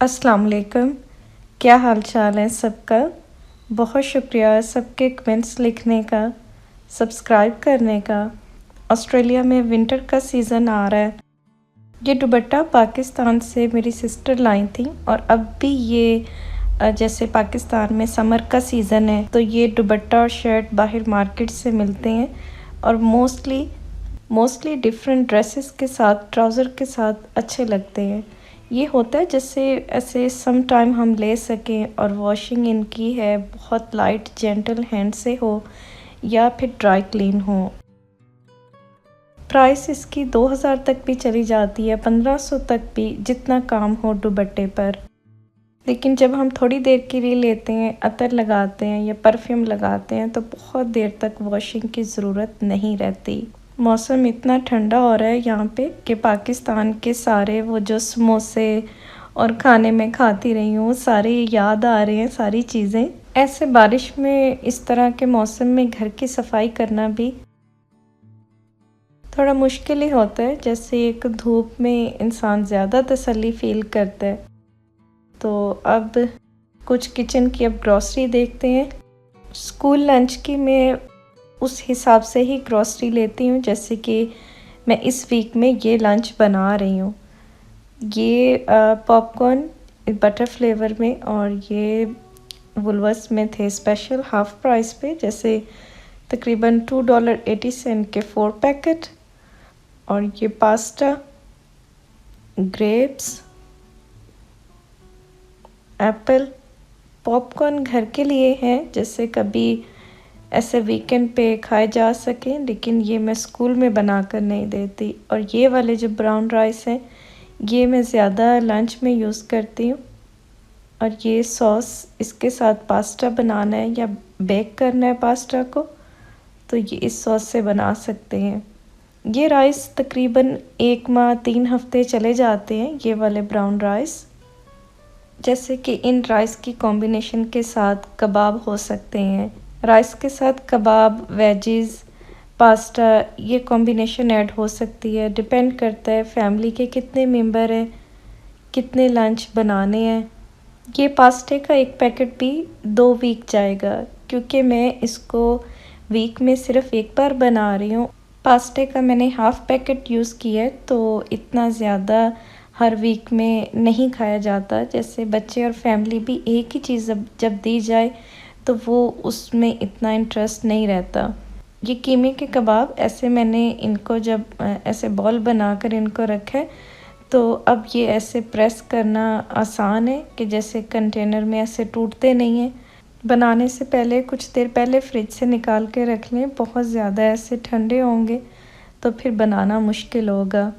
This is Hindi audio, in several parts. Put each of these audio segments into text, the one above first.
अस्सलाम वालेकुम। क्या हाल चाल है सबका। बहुत शुक्रिया सबके कमेंट्स लिखने का, सब्सक्राइब करने का। ऑस्ट्रेलिया में विंटर का सीज़न आ रहा है। ये दुपट्टा पाकिस्तान से मेरी सिस्टर लाई थी और अब भी ये जैसे पाकिस्तान में समर का सीज़न है तो ये दुपट्टा और शर्ट बाहर मार्केट से मिलते हैं और मोस्टली डिफरेंट ड्रेसेस के साथ, ट्राउज़र के साथ अच्छे लगते हैं। ये होता है जैसे ऐसे सम टाइम हम ले सकें और वॉशिंग इनकी है बहुत लाइट जेंटल हैंड से हो या फिर ड्राई क्लीन हो। प्राइस इसकी 2000 तक भी चली जाती है, 1500 तक भी, जितना काम हो दुपट्टे पर। लेकिन जब हम थोड़ी देर के लिए लेते हैं, अतर लगाते हैं या परफ्यूम लगाते हैं तो बहुत देर तक वॉशिंग की ज़रूरत नहीं रहती। मौसम इतना ठंडा हो रहा है यहाँ पे कि पाकिस्तान के सारे वो जो समोसे और खाने में खाती रही हूँ सारे याद आ रहे हैं, सारी चीज़ें। ऐसे बारिश में इस तरह के मौसम में घर की सफाई करना भी थोड़ा मुश्किल ही होता है। जैसे एक धूप में इंसान ज़्यादा तसल्ली फ़ील करता है। तो अब कुछ किचन की अब ग्रॉसरी देखते हैं। स्कूल लंच की मैं उस हिसाब से ही ग्रॉसरी लेती हूँ, जैसे कि मैं इस वीक में ये लंच बना रही हूँ। ये पॉपकॉर्न बटर फ्लेवर में और ये वुलवर्स में थे स्पेशल हाफ प्राइस पे, जैसे तकरीबन $2.80 के 4 पैकेट। और ये पास्ता, ग्रेप्स, एप्पल। पॉपकॉर्न घर के लिए है, जैसे कभी ऐसे वीकेंड पे खाए जा सकें, लेकिन ये मैं स्कूल में बनाकर नहीं देती। और ये वाले जो ब्राउन राइस हैं ये मैं ज़्यादा लंच में यूज़ करती हूँ। और ये सॉस, इसके साथ पास्ता बनाना है या बेक करना है पास्ता को तो ये इस सॉस से बना सकते हैं। ये राइस तकरीबन 1 माह 3 हफ्ते चले जाते हैं, ये वाले ब्राउन राइस। जैसे कि इन राइस की कॉम्बिनेशन के साथ कबाब हो सकते हैं, राइस के साथ कबाब, वेजिस, पास्ता, ये कॉम्बिनेशन ऐड हो सकती है। डिपेंड करता है फैमिली के कितने मेंबर हैं, कितने लंच बनाने हैं। ये पास्ते का एक पैकेट भी 2 वीक जाएगा, क्योंकि मैं इसको वीक में सिर्फ एक बार बना रही हूँ। पास्ते का मैंने हाफ पैकेट यूज़ किया है तो इतना ज़्यादा हर वीक में नहीं खाया जाता। जैसे बच्चे और फैमिली भी एक ही चीज़ जब दी जाए तो वो उसमें इतना इंटरेस्ट नहीं रहता। ये कीमे के कबाब, ऐसे मैंने इनको जब ऐसे बॉल बनाकर इनको रखा है तो अब ये ऐसे प्रेस करना आसान है कि जैसे कंटेनर में ऐसे टूटते नहीं हैं। बनाने से पहले कुछ देर पहले फ्रिज से निकाल के रख लें, बहुत ज़्यादा ऐसे ठंडे होंगे तो फिर बनाना मुश्किल होगा।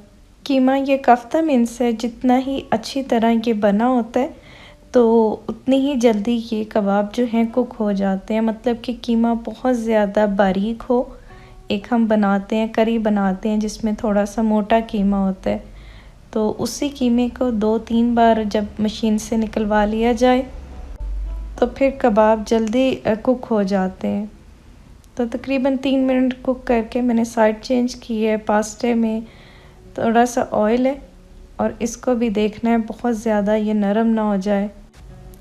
कीमा ये कफ्ता मिन्स है, जितना ही अच्छी तरह ये बना होता है तो उतनी ही जल्दी ये कबाब जो हैं कुक हो जाते हैं। मतलब कि कीमा बहुत ज़्यादा बारीक हो। एक हम बनाते हैं करी बनाते हैं जिसमें थोड़ा सा मोटा कीमा होता है, तो उसी कीमे को 2-3 बार जब मशीन से निकलवा लिया जाए तो फिर कबाब जल्दी कुक हो जाते हैं। तो तकरीबन 3 मिनट कुक करके मैंने साइड चेंज की है। पास्ते में थोड़ा सा ऑयल है और इसको भी देखना है बहुत ज़्यादा ये नरम ना हो जाए।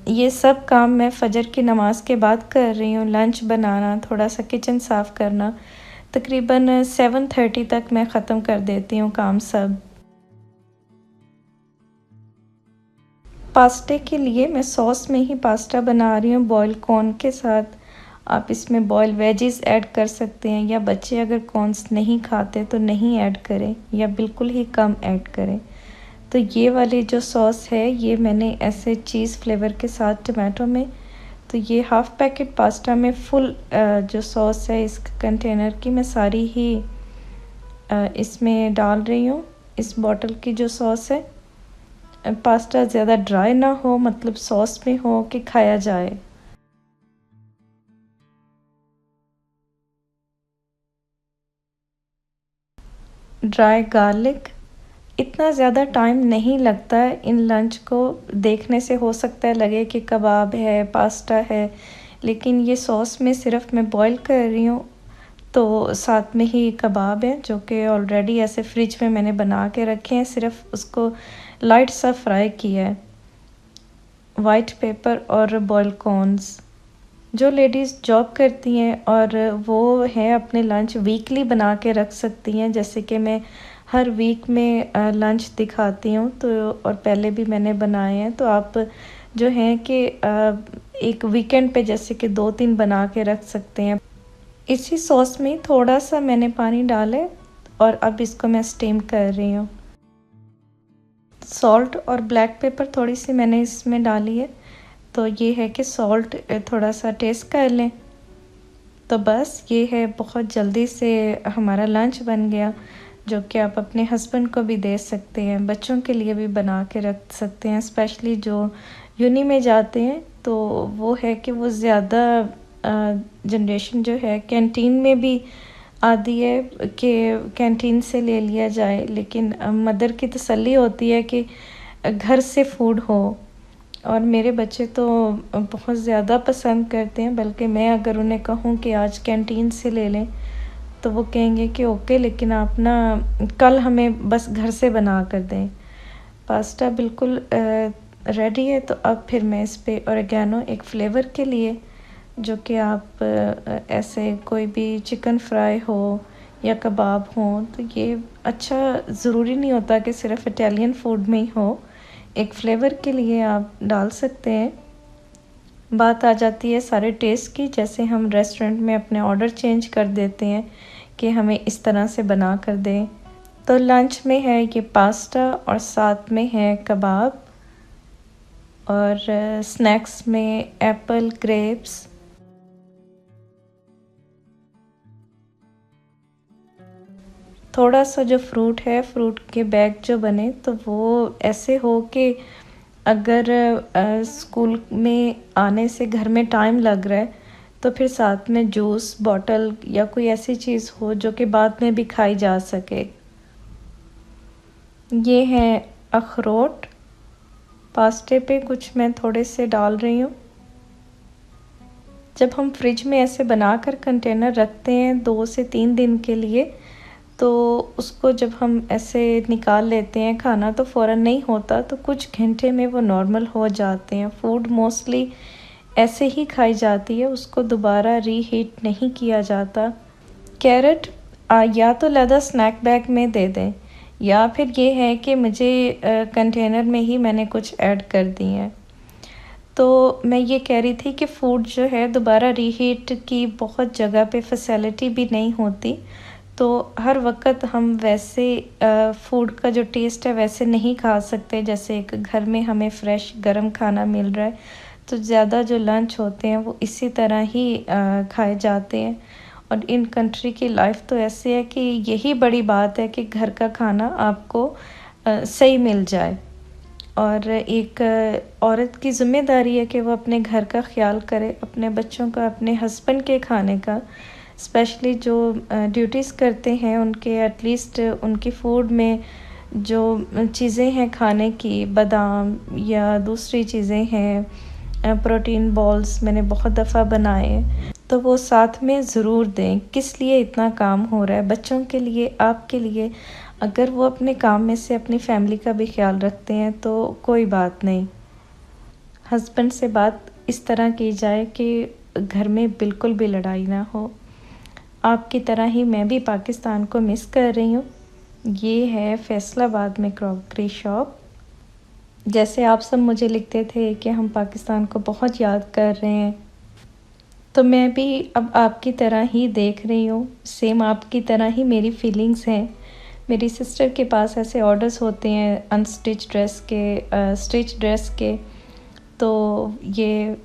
ये सब काम मैं फ़जर की नमाज़ के बाद कर रही हूँ। लंच बनाना, थोड़ा सा किचन साफ़ करना, तकरीबन 7:30 तक मैं ख़त्म कर देती हूँ काम सब। पास्ते के लिए मैं सॉस में ही पास्ता बना रही हूँ बॉयल कॉर्न के साथ। आप इसमें बॉयल वेजिस ऐड कर सकते हैं या बच्चे अगर कॉर्न्स नहीं खाते तो नहीं ऐड करें या बिल्कुल ही कम ऐड करें। तो ये वाली जो सॉस है ये मैंने ऐसे चीज़ फ्लेवर के साथ टमाटो में, तो ये हाफ़ पैकेट पास्ता में फुल जो सॉस है इस कंटेनर की मैं सारी ही इसमें डाल रही हूँ। इस बॉटल की जो सॉस है, पास्ता ज़्यादा ड्राई ना हो, मतलब सॉस में हो कि खाया जाए। ड्राई गार्लिक, इतना ज़्यादा टाइम नहीं लगता है इन लंच को देखने से। हो सकता है लगे कि कबाब है, पास्ता है, लेकिन ये सॉस में सिर्फ मैं बॉईल कर रही हूँ तो साथ में ही कबाब है जो कि ऑलरेडी ऐसे फ्रिज में मैंने बना के रखे हैं, सिर्फ उसको लाइट सा फ्राई किया है। वाइट पेपर और बॉइल्ड कॉर्न्स। जो लेडीज़ जॉब करती हैं और वो है अपने लंच वीकली बना के रख सकती हैं, जैसे कि मैं हर वीक में लंच दिखाती हूँ, तो और पहले भी मैंने बनाए हैं, तो आप जो हैं कि एक वीकेंड पे जैसे कि 2-3 बना के रख सकते हैं। इसी सॉस में थोड़ा सा मैंने पानी डाले और अब इसको मैं स्टीम कर रही हूँ। सॉल्ट और ब्लैक पेपर थोड़ी सी मैंने इसमें डाली है, तो ये है कि सॉल्ट थोड़ा सा टेस्ट कर लें। तो बस ये है, बहुत जल्दी से हमारा लंच बन गया, जो कि आप अपने हस्बैंड को भी दे सकते हैं, बच्चों के लिए भी बना के रख सकते हैं, स्पेशली जो यूनी में जाते हैं। तो वो है कि वो ज़्यादा जनरेशन जो है कैंटीन में भी आती है कि कैंटीन से ले लिया जाए, लेकिन मदर की तसल्ली होती है कि घर से फूड हो। और मेरे बच्चे तो बहुत ज़्यादा पसंद करते हैं, बल्कि मैं अगर उन्हें कहूँ कि आज कैंटीन से ले लें तो वो कहेंगे कि ओके, लेकिन आप ना कल हमें बस घर से बना कर दें। पास्ता बिल्कुल रेडी है, तो अब फिर मैं इस पे ऑरिगेनो एक फ्लेवर के लिए, जो कि आप ऐसे कोई भी चिकन फ्राई हो या कबाब हो, तो ये अच्छा ज़रूरी नहीं होता कि सिर्फ इटालियन फूड में ही हो, एक फ्लेवर के लिए आप डाल सकते हैं। बात आ जाती है सारे टेस्ट की, जैसे हम रेस्टोरेंट में अपने ऑर्डर चेंज कर देते हैं कि हमें इस तरह से बना कर दें। तो लंच में है ये पास्ता और साथ में है कबाब, और स्नैक्स में एप्पल, ग्रेप्स। थोड़ा सा जो फ्रूट है, फ्रूट के बैग जो बने, तो वो ऐसे हो कि अगर स्कूल में आने से घर में टाइम लग रहा है, तो फिर साथ में जूस बॉटल या कोई ऐसी चीज़ हो जो कि बाद में भी खाई जा सके। ये है अखरोट, पास्ते पे कुछ मैं थोड़े से डाल रही हूँ। जब हम फ्रिज में ऐसे बनाकर कंटेनर रखते हैं 2 से 3 दिन के लिए, तो उसको जब हम ऐसे निकाल लेते हैं, खाना तो फ़ौरन नहीं होता, तो कुछ घंटे में वो नॉर्मल हो जाते हैं। फूड मोस्टली ऐसे ही खाई जाती है, उसको दोबारा रीहीट नहीं किया जाता। कैरेट या तो लेदर स्नैक बैग में दे दें, या फिर ये है कि मुझे कंटेनर में ही मैंने कुछ ऐड कर दी हैं। तो मैं ये कह रही थी कि फ़ूड जो है दोबारा रीहीट की बहुत जगह पे फैसिलिटी भी नहीं होती, तो हर वक्त हम वैसे फ़ूड का जो टेस्ट है वैसे नहीं खा सकते, जैसे एक घर में हमें फ़्रेश गरम खाना मिल रहा है। तो ज़्यादा जो लंच होते हैं वो इसी तरह ही खाए जाते हैं। और इन कंट्री की लाइफ तो ऐसे है कि यही बड़ी बात है कि घर का खाना आपको सही मिल जाए। और एक औरत की ज़िम्मेदारी है कि वो अपने घर का ख़्याल करे, अपने बच्चों का, अपने हस्बैंड के खाने का, स्पेशली जो ड्यूटीज़ करते हैं उनके एटलीस्ट उनकी फ़ूड में जो चीज़ें हैं खाने की, बादाम या दूसरी चीज़ें हैं, प्रोटीन बॉल्स मैंने बहुत दफ़ा बनाए हैं, तो वो साथ में ज़रूर दें। किस लिए इतना काम हो रहा है, बच्चों के लिए, आपके लिए। अगर वो अपने काम में से अपनी फैमिली का भी ख्याल रखते हैं तो कोई बात नहीं। हस्बैंड से बात इस तरह की जाए कि घर में बिल्कुल भी लड़ाई ना हो। आपकी तरह ही मैं भी पाकिस्तान को मिस कर रही हूँ। ये है फैसलाबाद में क्रॉकरी शॉप। जैसे आप सब मुझे लिखते थे कि हम पाकिस्तान को बहुत याद कर रहे हैं, तो मैं भी अब आपकी तरह ही देख रही हूँ, सेम आपकी तरह ही मेरी फीलिंग्स हैं। मेरी सिस्टर के पास ऐसे ऑर्डर्स होते हैं अनस्टिच ड्रेस के, स्टिच ड्रेस के, तो ये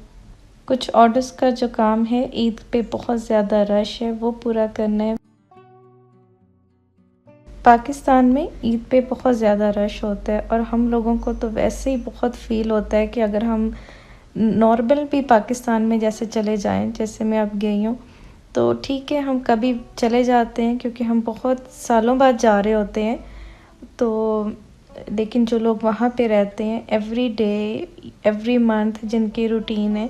कुछ ऑर्डर्स का जो काम है, ईद पे बहुत ज़्यादा रश है, वो पूरा करना है। पाकिस्तान में ईद पे बहुत ज़्यादा रश होता है, और हम लोगों को तो वैसे ही बहुत फ़ील होता है कि अगर हम नॉर्मल भी पाकिस्तान में जैसे चले जाएं, जैसे मैं अब गई हूँ, तो ठीक है हम कभी चले जाते हैं क्योंकि हम बहुत सालों बाद जा रहे होते हैं, तो लेकिन जो लोग वहाँ पे रहते हैं एवरी डे एवरी मंथ जिनकी रूटीन है,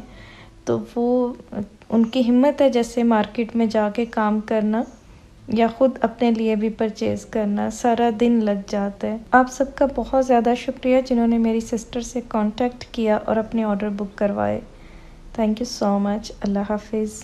तो वो उनकी हिम्मत है जैसे मार्केट में जाके काम करना, या ख़ुद अपने लिए भी परचेज़ करना, सारा दिन लग जाता है। आप सबका बहुत ज़्यादा शुक्रिया जिन्होंने मेरी सिस्टर से कांटेक्ट किया और अपने ऑर्डर बुक करवाए। Thank you so much. अल्लाह हाफिज़।